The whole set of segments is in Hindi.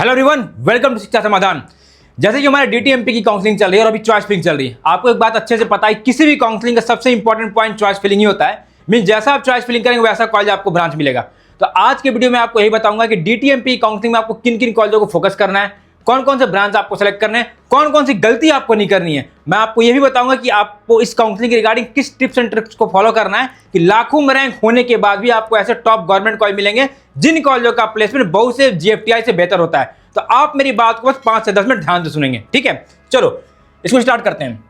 हेलो एवरीवन, वेलकम टू शिक्षा समाधान। जैसे कि हमारे डीटीएमपी की काउंसलिंग चल रही है और अभी चॉइस फिलिंग चल रही है, आपको एक बात अच्छे से पता है, किसी भी काउंसलिंग का सबसे इंपॉर्टेंट पॉइंट चॉइस फिलिंग ही होता है। मीन जैसा आप चॉइस फिलिंग करेंगे वैसा कॉलेज आपको ब्रांच मिलेगा। तो आज के वीडियो में आपको यही बताऊंगा कि डीटीएमपी काउंसलिंग में आपको किन किन कॉलेजों को फोकस करना है, कौन कौन से ब्रांच आपको सेलेक्ट करने हैं, कौन कौन सी गलती आपको नहीं करनी है। मैं आपको यह भी बताऊंगा कि आपको इस काउंसलिंग के रिगार्डिंग किस टिप्स एंड ट्रिक्स को फॉलो करना है कि लाखों में रैंक होने के बाद भी आपको ऐसे टॉप गवर्नमेंट कॉलेज मिलेंगे जिन कॉलेजों का प्लेसमेंट बहुत से जीएफटीआई से बेहतर होता है। तो आप मेरी बात को बस 5 से 10 मिनट ध्यान से सुनेंगे, ठीक है। चलो इसको स्टार्ट करते हैं।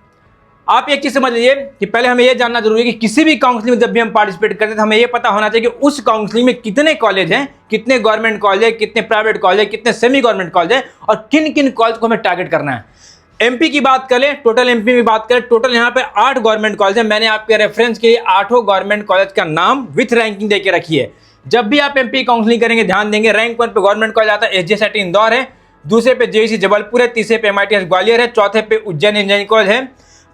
आप एक चीज समझ लीजिए कि पहले हमें यह जानना जरूरी है कि किसी भी काउंसलिंग में जब भी हम पार्टिसिपेट करते हैं तो हमें यह पता होना चाहिए कि उस काउंसलिंग में कितने कॉलेज हैं, कितने गवर्नमेंट कॉलेज है, कितने प्राइवेट कॉलेज है, कितने सेमी गवर्नमेंट कॉलेज है और किन किन कॉलेज को हमें टारगेट करना है। एमपी की बात करें, टोटल एमपी में बात करें, टोटल यहाँ पे 8 गवर्नमेंट कॉलेज है। मैंने आपके रेफरेंस के लिए 8 गवर्नमेंट कॉलेज का नाम विथ रैंकिंग देके रखी है। जब भी आप एमपी काउंसलिंग करेंगे ध्यान देंगे, रैंक 1 पे गवर्नमेंट कॉलेज आता है एसजीएसआईटी इंदौर है, दूसरे पे जेईसी जबलपुर है, तीसरे पे एमआईटीएस ग्वालियर है, चौथे पे उज्जैन इंजीनियरिंग कॉलेज है,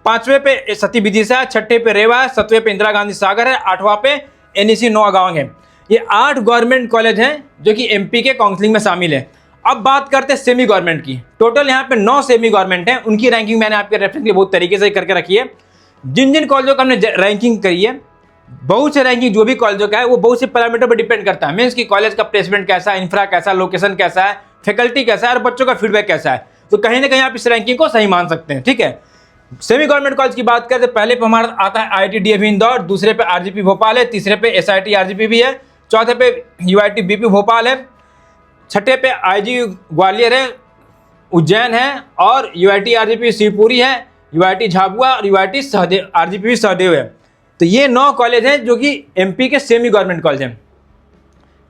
5वें पे सती विदिशा है, 6ठे पे रेवा है, 7वें पे इंदिरा गांधी सागर है, 8वां पे एनईसी नौगांव है। ये 8 गवर्नमेंट कॉलेज हैं जो कि एमपी के काउंसलिंग में शामिल है। अब बात करते हैं सेमी गवर्नमेंट की। टोटल यहाँ पे 9 सेमी गवर्नमेंट हैं, उनकी रैंकिंग मैंने आपके रेफरेंस के लिए बहुत तरीके से करके रखी है। जिन जिन कॉलेजों का हमने रैंकिंग करी है, बहुत से रैंकिंग जो भी कॉलेजों का है वो बहुत से पैरामीटर पर डिपेंड करता है। मीन्स कि कॉलेज का प्लेसमेंट कैसा है, इंफ्रा कैसा है, लोकेशन कैसा है, फैकल्टी कैसा है और बच्चों का फीडबैक कैसा है। तो कहीं ना कहीं आप इस रैंकिंग को सही मान सकते हैं, ठीक है। सेमी गवर्नमेंट कॉलेज की बात करें तो पहले पे हमारा आता है आईआईटी डीएवी इंदौर, दूसरे पे आरजीपी भोपाल है, तीसरे पे एसआईटी आरजीपी भी है, चौथे पे यूआईटी बीपी भोपाल है, 6ठे पे आईजी ग्वालियर है, उज्जैन है और यूआईटी आरजीपी शिवपुरी है, यूआईटी झाबुआ और यूआईटी सहदेव आरजीपी सहदेव है। तो ये 9 कॉलेज हैं जो कि एमपी के सेमी गवर्नमेंट कॉलेज हैं।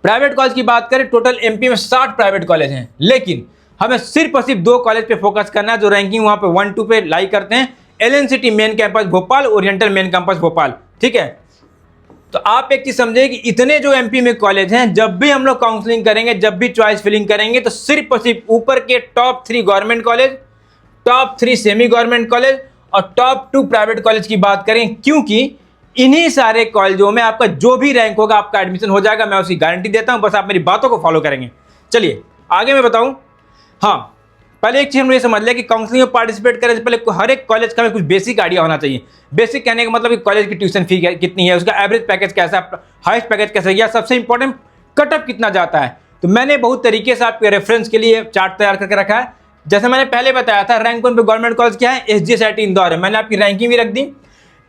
प्राइवेट कॉलेज की बात करें, टोटल एमपी में 60 प्राइवेट कॉलेज हैं, लेकिन हमें सिर्फ और सिर्फ 2 कॉलेज पे फोकस करना है जो रैंकिंग वहां पे 1-2 पे लाई करते हैं। LNCT main campus Bhopal, oriental main campus Bhopal, ठीक है। तो आप एक चीज समझे कि इतने जो एमपी में कॉलेज हैं, जब भी हम लोग काउंसलिंग करेंगे, जब भी चॉइस फिलिंग करेंगे, तो सिर्फ और सिर्फ ऊपर के top 3 government college, top 3 semi government college और टॉप 2 प्राइवेट कॉलेज की बात करें, क्योंकि इन्हीं सारे कॉलेजों में आपका जो भी रैंक होगा आपका एडमिशन हो जाएगा। मैं उसकी गारंटी देता हूं, बस आप मेरी बातों को फॉलो करेंगे। चलिए आगे मैं बताऊं। हाँ, पहले एक चीज हम ये समझ लिया कि काउंसलिंग में पार्टिसिपेट करें से पहले हर एक कॉलेज का कुछ बेसिक आइडिया होना चाहिए। बेसिक कहने का मतलब कि कॉलेज की ट्यूशन फी कितनी है, उसका एवरेज पैकेज कैसा है, हाईएस्ट पैकेज कैसा है, या सबसे इंपॉर्टेंट कट ऑफ कितना जाता है। तो मैंने बहुत तरीके से आपके रेफरेंस के लिए चार्ट तैयार करके रखा है। जैसे मैंने पहले बताया था, रैंक 1 पे गवर्नमेंट कॉलेज क्या है, एसजीएसआईटी इंदौर है। मैंने आपकी रैंकिंग भी रख दी।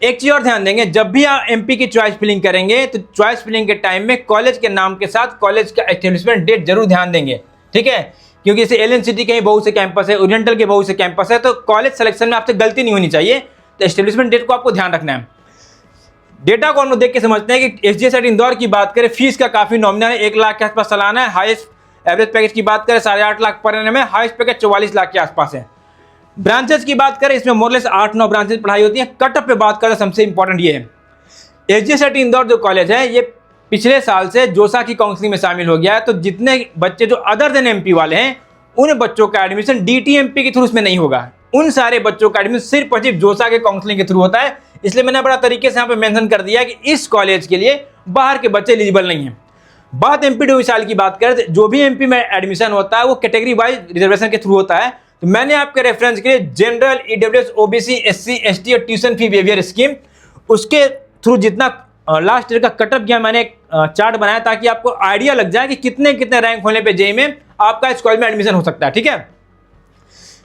एक चीज और ध्यान देंगे, जब भी आप एमपी की चॉइस फिलिंग करेंगे तो चॉइस फिलिंग के टाइम में कॉलेज के नाम के साथ कॉलेज का एस्टेब्लिशमेंट डेट जरूर ध्यान देंगे, ठीक है। क्योंकि जैसे एलएनसीटी के बहुत से कैंपस है, ओरिएंटल के बहुत से कैंपस है, तो कॉलेज सिलेक्शन में आपसे गलती नहीं होनी चाहिए। तो एस्टेब्लिशमेंट डेट को आपको ध्यान रखना है। डेटा को हम लोग देख के समझते हैं कि एसजीएसआईटी इंदौर की बात करें, फीस का काफी नॉमिनल है, 1 लाख के आसपास सालाना है। हाईएस्ट एवरेज पैकेज की बात करें 8.5 लाख पर एनम है, हाईएस्ट पैकेज 44 लाख के आसपास है। ब्रांचेस की बात करें, इसमें मोरलेस 8-9 ब्रांचेस पढ़ाई होती है। कट ऑफ पे बात करें, सबसे इंपॉर्टेंट ये है, एसजीएसआईटी इंदौर जो कॉलेज है ये पिछले साल से जोसा की काउंसलिंग में शामिल हो गया है। तो जितने बच्चे जो अदर देन एमपी वाले हैं, उन बच्चों का एडमिशन डीटीएमपी के थ्रू उसमें नहीं होगा। उन सारे बच्चों का एडमिशन सिर्फ और सिर्फ जोसा के काउंसलिंग के थ्रू होता है। इसलिए मैंने बड़ा तरीके से यहाँ पे मेंशन कर दिया कि इस कॉलेज के लिए बाहर के बच्चे एलिजिबल नहीं है। बात एमपी डोमिसाइल की बात करें, जो भी एमपी में एडमिशन होता है वो कैटेगरी वाइज रिजर्वेशन के थ्रू होता है। तो मैंने आपके रेफरेंस के लिए general, EWS, OBC, SC, ST और ट्यूशन फी वेवियर स्कीम, उसके थ्रू जितना लास्ट ईयर का कटअप किया, मैंने एक चार्ट बनाया ताकि आपको आइडिया लग जाए कि कितने कितने रैंक होने पे जेईई में आपका इस कॉलेज में एडमिशन हो सकता है, ठीक है।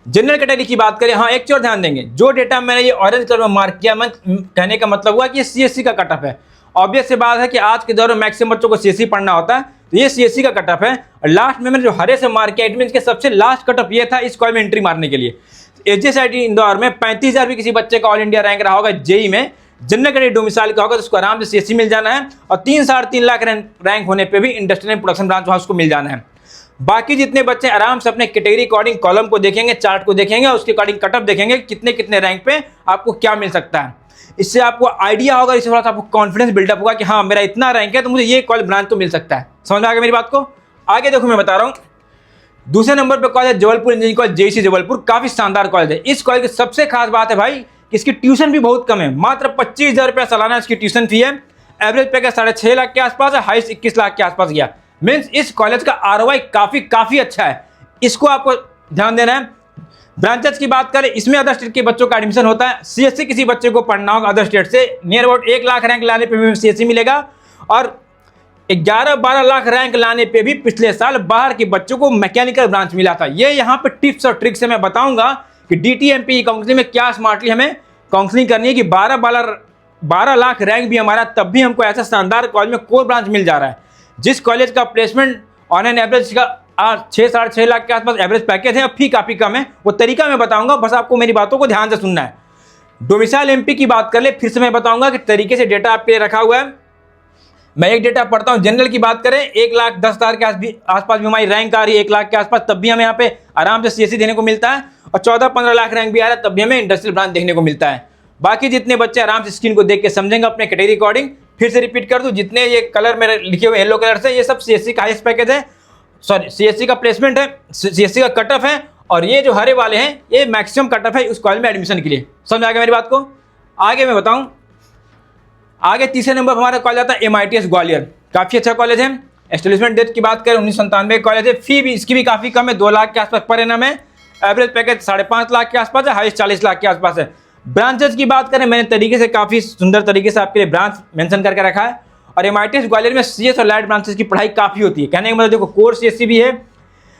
जनरल कैटेगरी की बात करें, हाँ एक चीज और ध्यान देंगे, जो डेटा मैंने ये ऑरेंज कलर में मार्क किया, मैं कहने का मतलब हुआ कि ये सीएससी का कटअप है। ऑब्वियस सी बात है कि आज के दौर में मैक्सिमम बच्चों को सीएससी पढ़ना होता है, तो ये सीएससी का कटअप है। और लास्ट में मैंने जो हरे से मार्क किया, इट मींस के सबसे लास्ट कटअप ये था इस कॉलेज में एंट्री मारने के लिए। एसजीएसआईटी इंदौर में 35,000 भी किसी बच्चे का ऑल इंडिया रैंक रहा होगा जेईई में, जनरल कैटेगरी डोमिसाइल का होगा तो उसको आराम से सीएससी मिल जाना है। और 3-3.5 लाख रैंक होने पे भी इंडस्ट्रियल एंड प्रोडक्शन ब्रांच वहां उसको मिल जाना है। बाकी जितने बच्चे आराम से अपने कैटेगरी अकॉर्डिंग कॉलम को देखेंगे, चार्ट को देखेंगे और उसके अकॉर्डिंग कटअप देखेंगे कितने कितने रैंक पे आपको क्या मिल सकता है। इससे आपको आइडिया होगा, इससे थोड़ा सा आपको कॉन्फिडेंस बिल्डअप होगा कि हाँ मेरा इतना रैंक है तो मुझे ये कॉलेज ब्रांच तो मिल सकता है। समझ में आ गया मेरी बात को? आगे देखो मैं बता रहा हूँ। दूसरे नंबर पर college Jabalpur engineering college, JEC Jabalpur, काफी शानदार कॉलेज है। इस कॉलेज की सबसे खास बात है भाई कि इसकी ट्यूशन भी बहुत कम है, मात्र 25,000 रुपया सालाना इसकी ट्यूशन फी है। एवरेज पैकेज 6.5 लाख के आसपास है, हाईएस्ट 21 लाख के आसपास गया। मीन्स इस कॉलेज का आरओआई काफी अच्छा है। इसको आपको ध्यान देना है। ब्रांचेस की बात करें, इसमें अदर स्टेट के बच्चों का एडमिशन होता है। सीएससी किसी बच्चे को पढ़ना होगा अदर स्टेट से, नियर अबाउट 1 लाख रैंक लाने पे भी सीएससी मिलेगा, और 11-12 लाख रैंक लाने पे भी पिछले साल बाहर के बच्चों को मैकेनिकल ब्रांच मिला था। ये यहाँ पे टिप्स और ट्रिक्स से मैं बताऊंगा कि डीटीएमपी की काउंसलिंग में क्या स्मार्टली हमें काउंसलिंग करनी है कि 12 लाख रैंक भी हमारा, तब भी हमको ऐसा शानदार कॉलेज में कोर ब्रांच मिल जा रहा है, जिस कॉलेज का प्लेसमेंट ऑन एन एवरेज का 6-6.5 लाख के आसपास एवरेज पैकेज है, और फी काफ़ी कम है। वो तरीका मैं बताऊंगा, बस आपको मेरी बातों को ध्यान से सुनना है। डोमिसाइल एमपी की बात कर ले, फिर से मैं बताऊंगा कि तरीके से डेटा आपके लिए रखा हुआ है। मैं एक डेटा पढ़ता हूं। जनरल की बात करें, 1,10,000 के आसपास भी हमारी रैंक आ रही है, 1 लाख के आसपास, तब भी हमें यहाँ पे आराम से सीएससी देने को मिलता है, और 14-15 लाख रैंक भी आ रहा है, तब भी हमें इंडस्ट्रियल ब्रांच देखने को मिलता है। बाकी जितने बच्चे आराम से स्क्रीन को देख के समझेंगे अपने कैटेगरी अकॉर्डिंग, फिर से रिपीट कर दूं, जितने ये कलर मेरे लिखे हुए येलो कलर से, ये सब सीएससी का हाईएस्ट पैकेज है, सॉरी सीएससी का प्लेसमेंट है, सीएससी का कट ऑफ है, और ये जो हरे वाले हैं ये मैक्सिमम कट ऑफ है उस कॉलेज में एडमिशन के लिए। समझ आ गया मेरी बात को? आगे मैं बताऊं, आगे तीसरे नंबर पर हमारा कॉलेज आता है MITS ग्वालियर। काफ़ी अच्छा कॉलेज है। एस्टेब्लिशमेंट डेट की बात करें 1997 कॉलेज है। फी भी इसकी भी काफ़ी कम है, 2 लाख के आसपास पर एनम है। एवरेज पैकेज 5.5 लाख के आसपास है, हाईएस्ट 40 लाख के आसपास है। ब्रांचेस की बात करें, मैंने तरीके से काफ़ी सुंदर तरीके से आपके लिए ब्रांच मेंशन करके रखा है। और MITS ग्वालियर में CS और लाइट ब्रांचेस की पढ़ाई काफ़ी होती है। कहने का मतलब देखो, कोर CSC भी है,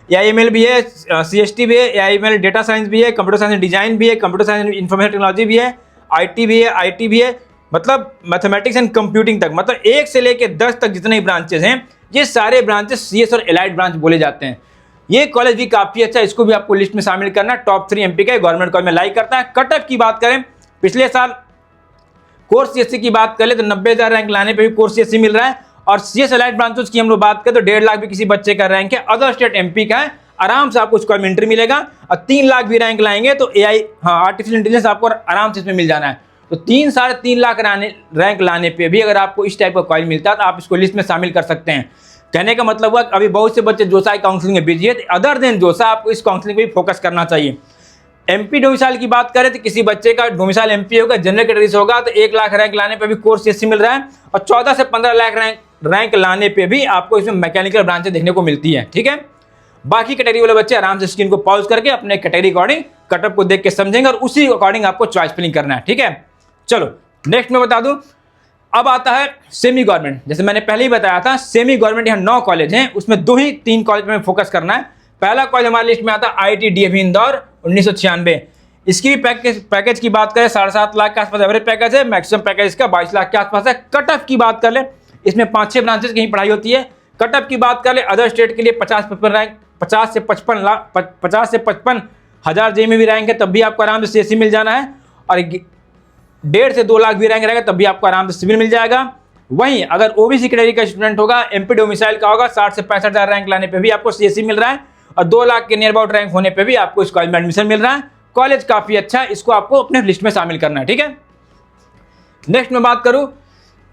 AIML भी है, CST भी है, AIML डेटा साइंस भी है, कंप्यूटर साइंस डिजाइन भी है, कंप्यूटर साइंस इंफॉर्मेशन टेक्नोलॉजी भी है, IT भी है, IT भी है, मतलब मैथमेटिक्स एंड कंप्यूटिंग तक, मतलब 1 से लेकर 10 तक जितने ब्रांचेस हैं, ये सारे ब्रांचेस CS और एलाइड ब्रांच बोले जाते हैं। ये कॉलेज भी काफ़ी अच्छा है, इसको भी आपको लिस्ट में शामिल करना है। टॉप 3 MP का गवर्नमेंट कॉलेज में लाइक करता है। कट ऑफ की बात करें, पिछले साल कोर CSC की बात करें तो 90,000 रैंक लाने पे भी कोर CSC मिल रहा है, और CS एलाइड ब्रांचेस की हम लोग बात करें तो 1.5 लाख भी किसी बच्चे का रैंक है, अदर स्टेट MP का है, आराम से आपको उसको एंट्री मिलेगा। और 3 लाख भी रैंक लाएंगे तो आर्टिफिशियल इंटेलिजेंस आपको आराम से इसमें मिल जाना है। तो 3-3.5 लाख रैंक लाने पे भी अगर आपको इस टाइप का कॉलेज मिलता है तो आप इसको लिस्ट में शामिल कर सकते हैं। कहने का मतलब हुआ अभी बहुत से बच्चे जोसा की काउंसलिंग में बिजी है, तो अदर देन जोसा आपको इस काउंसलिंग पे भी फोकस करना चाहिए। MP डोमिसाइल की बात करें तो किसी बच्चे का डोमिसाइल MP होगा, जनरल कैटेगरी से होगा, तो 1 लाख रैंक लाने पे भी कोर CSC मिल रहा है, और 14 से 15 लाख रैंक लाने पे भी आपको इसमें मैकेनिकल ब्रांचें देखने को मिलती है। ठीक है, बाकी कैटेगरी वाले बच्चे आराम से स्क्रीन को पॉज करके अपने कैटेगरी अकॉर्डिंग कटअप को देख के समझेंगे, और उसी अकॉर्डिंग आपको चॉइस फिलिंग करना है। ठीक है, चलो नेक्स्ट मैं बता दूं, अब आता है सेमी गवर्नमेंट। जैसे मैंने पहले ही बताया था, सेमी गवर्नमेंट यहाँ 9 कॉलेज हैं, उसमें 2 ही 3 कॉलेज में फोकस करना है। पहला कॉलेज हमारी लिस्ट में आता है IIT DAV इंदौर 1996। इसकी भी पैकेज की बात करें 7.5 लाख के आसपास एवरेज पैकेज है, मैक्सिमम पैकेज इसका 22 लाख के आसपास है। कट ऑफ की बात कर ले, इसमें 5-6 ब्रांचेस की ही पढ़ाई होती है। कट ऑफ की बात कर ले, अदर स्टेट के लिए 50-55 रैंक, 50 से 55 हज़ार जे में भी रैंक है, तब भी आपको आराम से CSC मिल जाना है। और 1.5 से 2 लाख भी रैंक रहेगा, तब भी आपको आराम से सिविल मिल जाएगा। वहीं अगर OBC कैटेगरी का स्टूडेंट होगा, MP डोमिसाइल का होगा, 60 से 65 हज़ार रैंक लाने पे भी आपको CSC मिल रहा है, और 2 लाख के नियर अबाउट रैंक होने पे भी आपको इस कॉलेज में एडमिशन मिल रहा है। कॉलेज काफ़ी अच्छा है, इसको आपको अपने लिस्ट में शामिल करना है। ठीक है, नेक्स्ट मैं बात करूँ,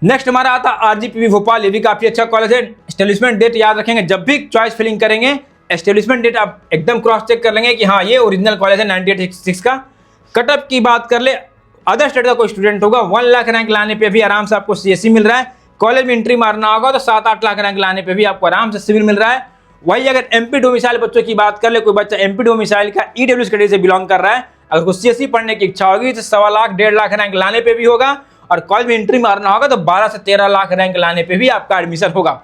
नेक्स्ट हमारा आता है RGPV भोपाल। ये भी काफ़ी अच्छा कॉलेज है। एस्टेब्लिशमेंट डेट याद रखेंगे, जब भी चॉइस फिलिंग करेंगे एस्टेब्लिशमेंट डेट आप एकदम क्रॉस चेक कर लेंगे कि हाँ ये ओरिजिनल कॉलेज है 1986 का। कट ऑफ की बात कर ले, अदर स्टेट का कोई स्टूडेंट होगा, 1 लाख रैंक लाने पे भी आराम से आपको CSC मिल रहा है। कॉलेज में एंट्री मारना होगा तो 7-8 लाख रैंक लाने पे भी आपको आराम से सिविल मिल रहा है। वही अगर MP डोमिसाइल बच्चों की बात कर ले, कोई बच्चा MP डोमिसाइल का EWS कैटेगरी से बिलोंग कर रहा है, अगर उसको CSC पढ़ने की इच्छा होगी तो 1.25 लाख 1.5 लाख रैंक लाने पे भी होगा, और कॉलेज में एंट्री मारना होगा तो 12 से 13 लाख रैंक लाने पे भी आपका एडमिशन होगा।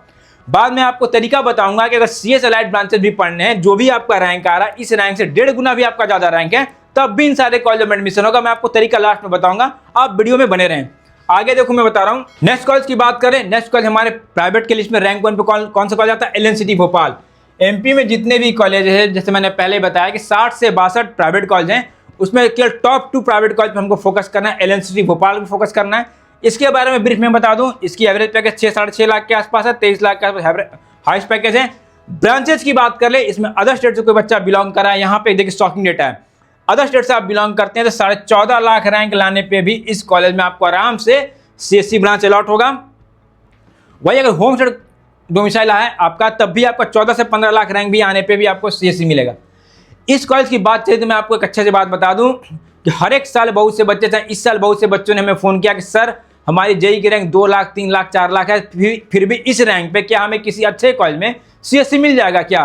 बाद में आपको तरीका बताऊंगा कि अगर CS एलाइड ब्रांचेस भी पढ़ने हैं, जो भी आपका रैंक आ रहा है, इस रैंक से 1.5 गुना भी आपका ज्यादा रैंक है, तब भी इन सारे कॉलेज में एडमिशन होगा। मैं आपको तरीका लास्ट में बताऊंगा, आप वीडियो में बने रहें। आगे देखो मैं बता रहा हूँ, नेक्स्ट कॉलेज की बात करें, नेक्स्ट कॉलेज हमारे प्राइवेट के लिस्ट में रैंक 1 पे कौन सा कॉलेज आता है? LNCT भोपाल। MP में जितने भी कॉलेज है, जैसे मैंने पहले बताया कि 60 से 62 प्राइवेट कॉलेज हैं, उसमें केवल टॉप 2 प्राइवेट कॉलेज पर हमको फोकस करना है, LNCT भोपाल पर फोकस करना है। इसके बारे में ब्रीफ में बता दूं, इसकी एवरेज पैकेज 6-6.5 लाख के आसपास है, 23 लाख के आसपास हाईएस्ट पैकेज है। ब्रांचेस की बात कर ले, इसमें अदर स्टेट से कोई बच्चा बिलोंग कर रहा है, यहाँ पे देखिए शॉकिंग डेटा है, अदर स्टेट से आप बिलोंग करते हैं तो 14.5 लाख रैंक लाने पे भी इस कॉलेज में आपको आराम से CSC ब्रांच अलॉट होगा। वही अगर होम स्टेट डोमिसाइल है आपका, तब भी आपका 14 से 15 लाख रैंक भी आने पे भी आपको CSC मिलेगा। इस कॉलेज की बात चलिए तो मैं आपको एक अच्छे से बात बता दूं कि हर एक साल बहुत से बच्चे, चाहे इस साल बहुत से बच्चों ने हमें फ़ोन किया कि सर हमारी JEE की रैंक 2 लाख 3 लाख 4 लाख है, फिर भी इस रैंक पे क्या हमें किसी अच्छे कॉलेज में CSC मिल जाएगा क्या?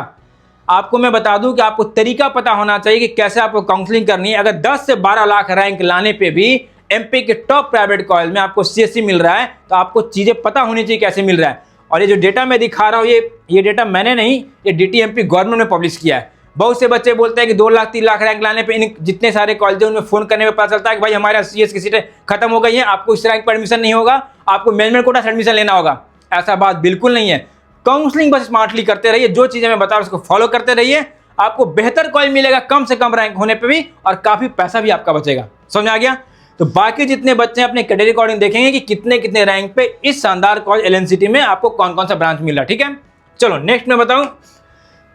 आपको मैं बता दूं कि आपको तरीका पता होना चाहिए कि कैसे आपको काउंसलिंग करनी है। अगर 10 से 12 लाख रैंक लाने पे भी एमपी के टॉप प्राइवेट कॉलेज में आपको सीएससी मिल रहा है, तो आपको चीजें पता होनी चाहिए कैसे मिल रहा है। और ये जो डेटा मैं दिखा रहा हूँ, ये डेटा मैंने नहीं, ये डीटीएमपी गवर्नमेंट ने पब्लिश किया है। बहुत से बच्चे बोलते हैं कि 2 लाख 3 लाख रैंक लाने पे इन जितने सारे कॉलेज उनमें फोन करने में पता चलता है कि भाई हमारे सीएस की सीटें खत्म हो गई हैं, आपको इस रैंक पर एडमिशन नहीं होगा, आपको मैनेजमेंट कोटा से एडमिशन लेना होगा। ऐसा बात बिल्कुल नहीं है। काउंसलिंग बस स्मार्टली करते रहिए, जो चीजें मैं बता रहा हूं उसको फॉलो करते रहिए, आपको बेहतर कॉलेज मिलेगा कम से कम रैंक होने पे भी, और काफी पैसा भी आपका बचेगा। समझ आ गया? तो बाकी जितने बच्चे हैं अपने कैटेगरी अकॉर्डिंग देखेंगे कि कितने कितने रैंक पे इस शानदार कॉलेज एलएनसीटी में आपको कौन कौन सा ब्रांच मिल रहा है। ठीक है, चलो नेक्स्ट मैं बताऊं।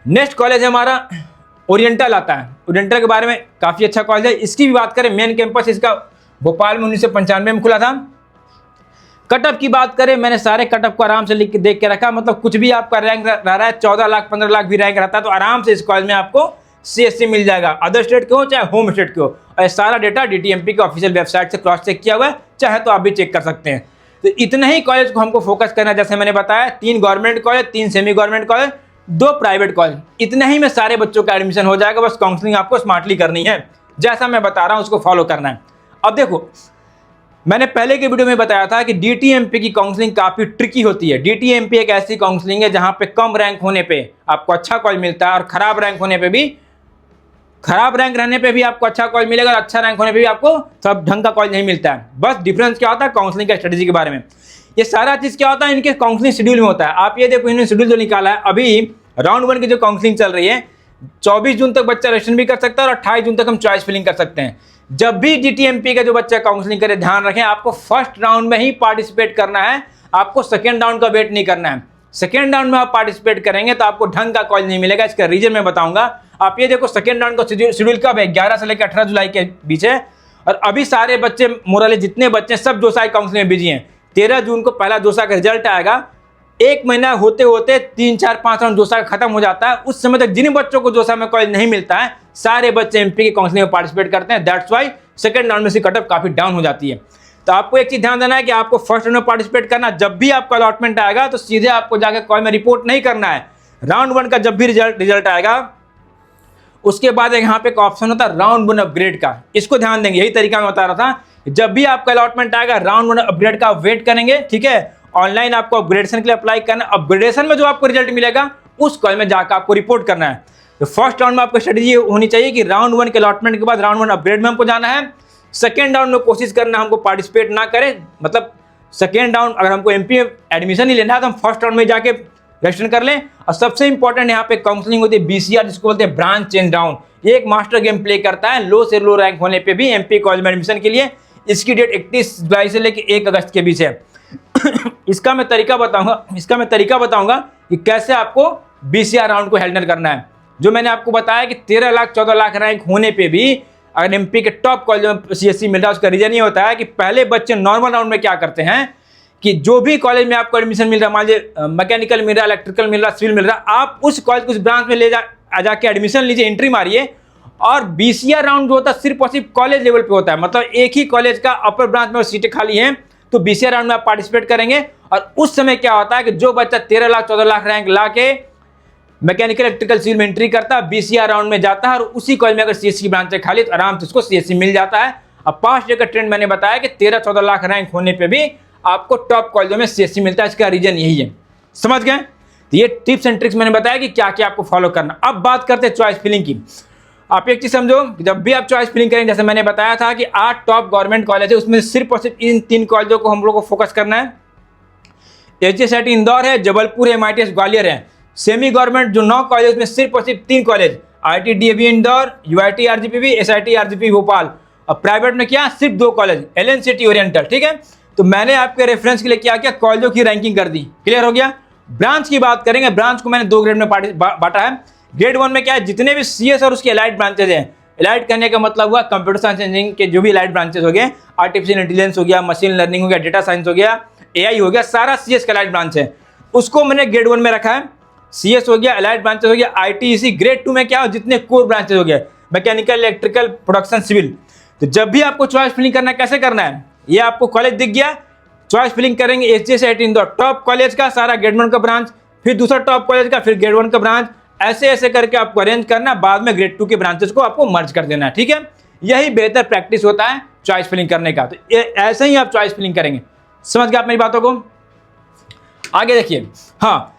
नेक्स्ट कॉलेज है हमारा ओरिएंटल आता है। ओरिएंटल के बारे में काफी अच्छा कॉलेज है। इसकी भी बात करें, मेन कैंपस इसका भोपाल में 1995 में खुला था। कटअप की बात करें, मैंने सारे कटअप को आराम से लिख के देख के रखा, मतलब कुछ भी आपका रैंक रह रहा है 14 लाख 15 लाख भी रैंक रहता है तो आराम से इस कॉलेज में आपको सीएससी मिल जाएगा, अदर स्टेट के हो चाहे होम स्टेट के हो। और ये सारा डेटा डीटीएमपी के ऑफिशियल वेबसाइट से क्रॉस चेक किया हुआ है, चाहे तो आप भी चेक कर सकते हैं। तो इतने ही कॉलेज को हमको फोकस करना है, जैसे मैंने बताया 3 government college, 3 semi government college, 2 private college, इतने ही में सारे बच्चों का एडमिशन हो जाएगा। बस काउंसलिंग आपको स्मार्टली करनी है, जैसा मैं बता रहा हूं उसको फॉलो करना है। अब देखो, मैंने पहले के वीडियो में बताया था कि डीटीएमपी की काउंसलिंग काफी ट्रिकी होती है। डीटीएमपी एक ऐसी काउंसलिंग है जहां पे कम रैंक होने पे आपको अच्छा कॉलेज मिलता है, और खराब रैंक होने पे भी, खराब रैंक रहने पे भी आपको अच्छा कॉलेज मिलेगा, और अच्छा रैंक होने पे भी आपको सब ढंग का कॉलेज नहीं मिलता है। बस डिफरेंस क्या होता है काउंसलिंग का स्ट्रेटेजी के बारे में। ये सारा चीज क्या होता है इनके काउंसलिंग शेड्यूल में होता है। आप ये देखो, इन्होंने शेड्यूल जो निकाला है, अभी राउंड 1 की जो काउंसलिंग चल रही है, 24 जून तक बच्चा रजिस्ट्रेशन भी कर सकता है और 28 जून तक हम चॉइस फिलिंग कर सकते हैं। जब भी डीटीएमपी का जो बच्चा काउंसलिंग करे, ध्यान रखें आपको फर्स्ट राउंड में ही पार्टिसिपेट करना है, आपको सेकेंड राउंड का वेट नहीं करना है। सेकेंड राउंड में आप पार्टिसिपेट करेंगे तो आपको ढंग का कॉलेज नहीं मिलेगा। इसका रीजन मैं बताऊंगा। आप ये देखो, सेकेंड राउंड का शेड्यूल कब है, 11 से लेकर 18 जुलाई के बीच है, और अभी सारे बच्चे मोरले जितने बच्चे सब जोसा काउंसलिंग में बिजी हैं। 13 जून को पहला जोसा का रिजल्ट आएगा, 1 महीना होते होते 3 4 5 राउंड जोसा खत्म हो जाता है। उस समय तक जिन बच्चों को जोसा में कॉलेज नहीं मिलता है, सारे बच्चे एमपी की काउंसलिंग में पार्टिसिपेट करते हैं। दैट्स वाई सेकंड राउंड में से कटअप काफी डाउन हो जाती है। तो आपको एक चीज ध्यान देना है कि आपको फर्स्ट राउंड में पार्टिसिपेट करना। जब भी आपका अलॉटमेंट आएगा तो सीधे आपको जाकर कॉलेज में रिपोर्ट नहीं करना है। राउंड 1 का जब भी रिजल्ट आएगा, उसके बाद यहाँ पे एक ऑप्शन होता है राउंड 1 अपग्रेड का, इसको ध्यान देंगे। यही तरीका मैं बता रहा था। जब भी आपका अलॉटमेंट आएगा, राउंड 1 अपग्रेड का वेट करेंगे। ठीक है, ऑनलाइन आपको अपग्रेडेशन के लिए अप्लाई करना है। अपग्रेडेशन में जो आपको रिजल्ट मिलेगा, उस कॉलेज में जाकर आपको रिपोर्ट करना है। तो फर्स्ट राउंड में आपकी स्ट्रेटेजी होनी चाहिए कि राउंड 1 के अलॉटमेंट के बाद राउंड 1 अपग्रेड में हमको जाना है। सेकेंड राउंड में कोशिश करना हमको पार्टिसिपेट ना करें, मतलब सेकेंड राउंड अगर हमको एमपी में एडमिशन ही लेना है तो हम फर्स्ट राउंड में जाके रजिस्ट्रेशन कर लें। और सबसे इंपॉर्टेंट यहाँ पे काउंसलिंग होती है बीसीआर, जिसको बोलते हैं ब्रांच चेंज डाउन। ये एक मास्टर गेम प्ले करता है लो से लो रैंक होने पे भी एमपी कॉलेज में एडमिशन के लिए। इसकी डेट 31 जुलाई से लेकर 1 अगस्त के बीच है। इसका मैं तरीका बताऊंगा कि कैसे आपको बीसीआर राउंड को हैंडल करना है। जो मैंने आपको बताया कि 13 लाख 14 लाख रैंक होने पे भी अगर एमपी के टॉप कॉलेज में सीएससी मिल रहा है, उसका रीजन ये होता है कि पहले बच्चे नॉर्मल राउंड में क्या करते हैं कि जो भी कॉलेज में आपको एडमिशन मिल रहा है, मान लीजिए मैकेनिकल मिल रहा है, इलेक्ट्रिकल मिल रहा है, सिविल मिल रहा है, आप उस कॉलेज को उस ब्रांच में ले जाके एडमिशन लीजिए, एंट्री मारिए। और बीसीआर राउंड जो होता है सिर्फ और सिर्फ कॉलेज लेवल पे होता है, मतलब एक ही कॉलेज का अपर ब्रांच में सीटें खाली हैं तो बीसीआर राउंड में आप पार्टिसिपेट करेंगे। और उस समय क्या होता है कि जो बच्चा 13 लाख 14 लाख रैंक ला के मैकेनिकल इलेक्ट्रिकल सिविल में एंट्री करता है, बीसीआर राउंड में जाता है, और उसी कॉलेज में अगर सीएससी की ब्रांच है खाली तो आराम से उसको सीएससी मिल जाता है। अब पास्ट ईयर का ट्रेंड मैंने बताया कि 13-14 लाख रैंक होने पे भी आपको टॉप कॉलेजों में सीएससी मिलता है। इसका रीजन यही है, समझ गए? तो ये टिप्स एंड ट्रिक्स मैंने बताया कि क्या क्या आपको फॉलो करना। अब बात करते हैं चॉइस फिलिंग की। आप एक चीज समझो, जब भी आप चॉइस फिलिंग करेंगे, जैसे मैंने बताया था कि 8 टॉप गवर्नमेंट कॉलेज है, उसमें सिर्फ और सिर्फ इन 3 कॉलेजों को हम लोग को फोकस करना है। एचएसआईटी इंदौर है, जबलपुर है, एमआईटीएस ग्वालियर है। सेमी गवर्नमेंट जो 9 कॉलेज में सिर्फ और सिर्फ 3 college, IIT Indore, UIT RGPV, SIT RGP Bhopal. और प्राइवेट में क्या, सिर्फ 2 कॉलेज, एलएनसीटी ओरिएंटल। ठीक है, तो मैंने आपके रेफरेंस के लिए क्या किया, कॉलेजों की रैंकिंग कर दी। क्लियर हो गया? ब्रांच की बात करेंगे। ब्रांच को मैंने 2 ग्रेड में बांटा है। ग्रेड 1 में क्या है, जितने भी सीएस और उसके एलाइड ब्रांचेज हैं, एलाइड करने का मतलब हुआ कंप्यूटर साइंस इंजीनियरिंग के जो भी एलाइड ब्रांचेस हो गए, आर्टिफिशियल इंटेलिजेंस हो गया, मशीन लर्निंग हो गया, डेटा साइंस हो गया, एआई हो गया, सारा सीएस का एलाइड ब्रांच है, उसको मैंने ग्रेड 1 में रखा है। सीएस हो गया, एलाइड ब्रांचेस हो गया, आईटीईसी। ग्रेड 2 में क्या हो, जितने कोर ब्रांचेस हो गए, मैकेनिकल, इलेक्ट्रिकल, प्रोडक्शन, सिविल। तो जब भी आपको चॉइस फिलिंग करना है, कैसे करना है, ये आपको कॉलेज दिख गया, चॉइस फिलिंग करेंगे। एचएसआईटी इंदौर टॉप कॉलेज का सारा ग्रेड 1 का ब्रांच, फिर दूसरा टॉप कॉलेज का, फिर ग्रेड 1 का ब्रांच, ऐसे ऐसे करके आपको अरेंज करना, बाद में ग्रेड 2 के ब्रांचेस को आपको मर्ज कर देना है, ठीक है। यही बेहतर प्रैक्टिस होता है चॉइस फिलिंग करने का। तो ऐसे ही आप चॉइस फिलिंग करेंगे। समझ गए आप मेरी बातों को? आगे देखिए, हाँ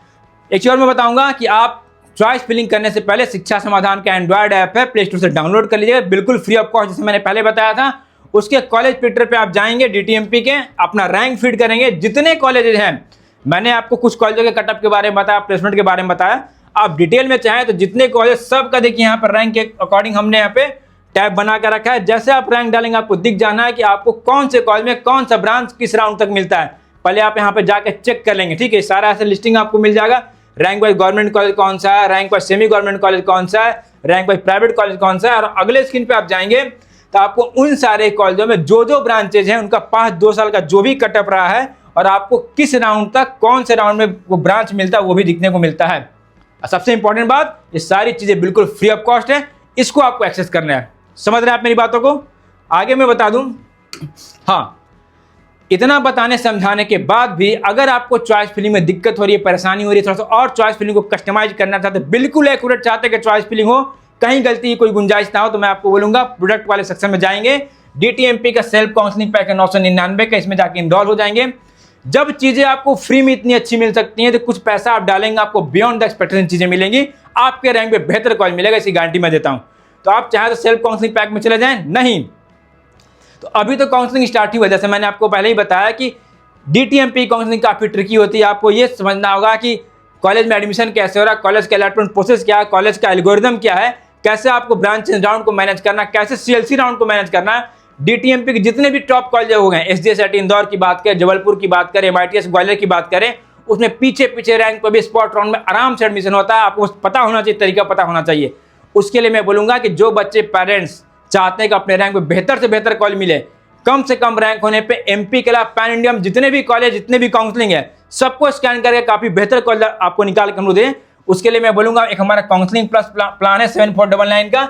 एक चीज और मैं बताऊंगा कि आप चॉइस फिलिंग करने से पहले शिक्षा समाधान का एंड्रॉयड ऐप है, प्ले स्टोर से डाउनलोड कर लीजिएगा, बिल्कुल फ्री ऑफ कॉस्ट, जैसे मैंने पहले बताया था। उसके कॉलेज ट्विटर पे आप जाएंगे, डीटीएमपी के, अपना रैंक फीड करेंगे, जितने कॉलेजेस हैं, मैंने आपको कुछ कॉलेजों के कटअप के बारे में बताया, प्लेसमेंट के बारे में बताया, आप डिटेल में चाहें तो जितने कॉलेज सब का देखिए यहाँ पर रैंक के अकॉर्डिंग हमने यहाँ पे टैब बना कर रखा है। जैसे आप रैंक डालेंगे आपको दिख जाना है कि आपको कौन से कॉलेज में कौन सा ब्रांच किस राउंड तक मिलता है। पहले आप यहाँ पे जाकर चेक कर लेंगे, ठीक है। सारा ऐसे लिस्टिंग आपको मिल जाएगा, रैंक वाइज गवर्नमेंट कॉलेज कौन सा है, rank wise semi government college कौन सा है, रैंक वाइज प्राइवेट कॉलेज कौन सा है। और अगले स्क्रीन पे आप जाएंगे तो आपको उन सारे कॉलेजों में जो जो ब्रांचेज हैं उनका पास 2 साल का जो भी कटअप रहा है और आपको किस राउंड तक कौन से राउंड में वो ब्रांच मिलता है वो भी दिखने को मिलता है। सबसे इंपॉर्टेंट बात, ये सारी चीजें बिल्कुल फ्री ऑफ कॉस्ट है, इसको आपको एक्सेस करना है। समझ रहे हैं आप मेरी बातों को? आगे मैं बता दूं, हाँ इतना बताने समझाने के बाद भी अगर आपको चॉइस फिलिंग में दिक्कत हो रही है, परेशानी हो रही है, थोड़ा सा और चॉइस फिलिंग को कस्टमाइज करना चाहते हैं, बिल्कुल एक्यूरेट चाहते हैं कि चॉइस फिलिंग हो, कहीं गलती की कोई गुंजाइश ना हो, तो मैं आपको बोलूंगा प्रोडक्ट वाले सेक्शन में जाएंगे, डीटीएमपी का सेल्फ काउंसलिंग पैक है 999 का, इसमें जाके इनरोल हो जाएंगे। जब चीजें आपको फ्री में इतनी अच्छी मिल सकती हैं तो कुछ पैसा आप डालेंगे, आपको बियॉन्ड द एक्सपेक्टेशन चीजें मिलेंगी, आपके रैंक पे बेहतर कॉलेज मिलेगा, इसी गारंटी मैं देता हूं। तो आप चाहे तो सेल्फ काउंसलिंग पैक में चले जाएं, नहीं तो अभी तो काउंसलिंग स्टार्ट ही हुआ। जैसे मैंने आपको पहले ही बताया कि डीटीएमपी काउंसलिंग काफी ट्रिकी होती है, आपको ये समझना होगा कि कॉलेज में एडमिशन कैसे हो रहा है, कॉलेज का अलॉटमेंट प्रोसेस क्या है, कॉलेज का एल्गोरिदम क्या है, कैसे आपको ब्रांच राउंड को मैनेज करना, कैसे सीएलसी राउंड को मैनेज करना है। डीटीएमपी के जितने भी टॉप कॉलेज हो गए, एसडीएसआईटी इंदौर की बात करें, जबलपुर की बात करें, एमआईटीएस ग्वालियर की बात करें, उसमें पीछे पीछे रैंक पर भी स्पॉट राउंड में आराम से एडमिशन होता है। आपको पता होना चाहिए, तरीका पता होना चाहिए। उसके लिए मैं बोलूंगा कि जो बच्चे पेरेंट्स चाहते हैं कि अपने रैंक में बेहतर से बेहतर कॉलेज मिले, कम से कम रैंक होने पे एमपी के अलावा पैन इंडिया में जितने भी कॉलेज, जितने भी काउंसलिंग है, सबको स्कैन करके काफी बेहतर कॉलेज आपको निकाल कर हम लोग दें। उसके लिए मैं बोलूंगा एक हमारा काउंसलिंग प्लस प्लान है 7499 का,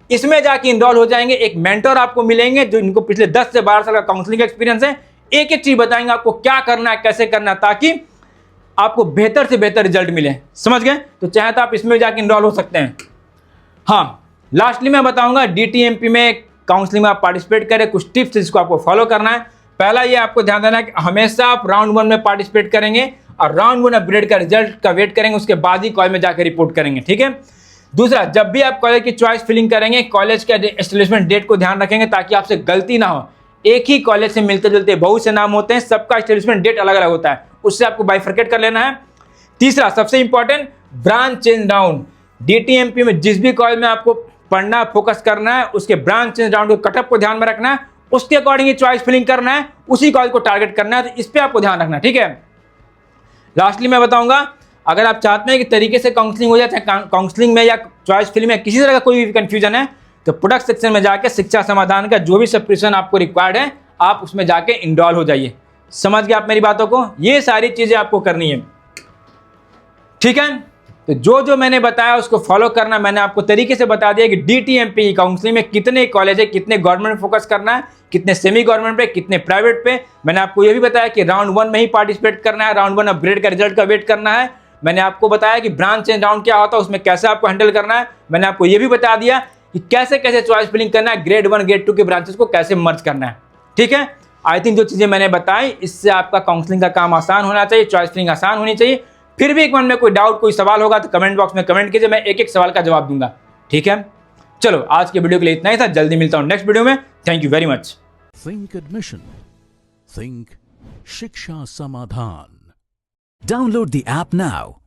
इसमें जाके इनरोल हो जाएंगे। एक मेंटर आपको मिलेंगे जो इनको पिछले 10 से 12 साल का काउंसलिंग एक्सपीरियंस है, एक एक चीज बताएंगे आपको क्या करना है, कैसे करना है, ताकि आपको बेहतर से बेहतर रिजल्ट मिले। समझ गए? तो चाहे तो आप इसमें जाके इनरोल हो सकते हैं। हाँ, लास्टली मैं बताऊंगा डीटीएमपी में काउंसलिंग में आप पार्टिसिपेट करें, कुछ टिप्स जिसको आपको फॉलो करना है। पहला ये आपको ध्यान देना है कि हमेशा आप राउंड 1 में पार्टिसिपेट करेंगे और राउंड 1 अपग्रेड का रिजल्ट का वेट करेंगे, उसके बाद ही कॉलेज में जाकर रिपोर्ट करेंगे, ठीक है। दूसरा, जब भी आप कॉलेज की चॉइस फिलिंग करेंगे, कॉलेज के एस्टेब्लिशमेंट डेट को ध्यान रखेंगे ताकि आपसे गलती ना हो। एक ही कॉलेज से मिलते जुलते बहुत से नाम होते हैं, सबका एस्टेब्लिशमेंट डेट अलग अलग होता है, उससे आपको बाइफरकेट कर लेना है। तीसरा, सबसे इंपॉर्टेंट, ब्रांच चेंज राउंड। डीटीएमपी में जिस भी कॉलेज में आपको पढ़ना, फोकस करना है, उसके ब्रांच चेंज राउंड के कटअप को ध्यान में रखना है, उसके अकॉर्डिंग ही चॉइस फिलिंग करना है, उसी कॉलेज को टारगेट करना है, तो इस पे आपको ध्यान रखना है, ठीक है। लास्टली मैं बताऊंगा, अगर आप चाहते हैं कि तरीके से काउंसलिंग हो जाए, चाहे काउंसलिंग में या चॉइस फिलिंग में किसी तरह का कोई भी कंफ्यूजन है, तो प्रोडक्ट सेक्शन में जाके शिक्षा समाधान का जो भी सब्सक्रिप्शन आपको रिक्वायर्ड है, आप उसमें जाके इनरोल हो जाइए। समझ गए आप मेरी बातों को? ये सारी चीजें आपको करनी है, ठीक है। तो जो जो मैंने बताया उसको फॉलो करना। मैंने आपको तरीके से बता दिया कि डीटीएमपी की काउंसलिंग में कितने कॉलेज है, कितने गवर्नमेंट फोकस करना है, कितने सेमी गवर्नमेंट पे, कितने प्राइवेट पे। मैंने आपको ये भी बताया कि राउंड 1 में ही पार्टिसिपेट करना है, राउंड 1 अपग्रेड का रिजल्ट का वेट करना है। मैंने आपको बताया कि ब्रांच चेंज राउंड क्या होता है, उसमें कैसे आपको हैंडल करना है। मैंने आपको ये भी बता दिया कि कैसे कैसे चॉइस फिलिंग करना है, ग्रेड 1 ग्रेड 2 के ब्रांचेस को कैसे मर्ज करना है, ठीक है। आई थिंक जो चीजें मैंने बताई, इससे आपका काउंसलिंग का काम आसान होना चाहिए, चॉइस फिलिंग आसान होनी चाहिए। फिर भी एक मन में कोई डाउट, कोई सवाल होगा तो कमेंट बॉक्स में कमेंट कीजिए, मैं एक एक सवाल का जवाब दूंगा, ठीक है। चलो, आज के वीडियो के लिए इतना ही था, जल्दी मिलता हूं नेक्स्ट वीडियो में। Thank you very much. Think admission, think शिक्षा समाधान। Download the app now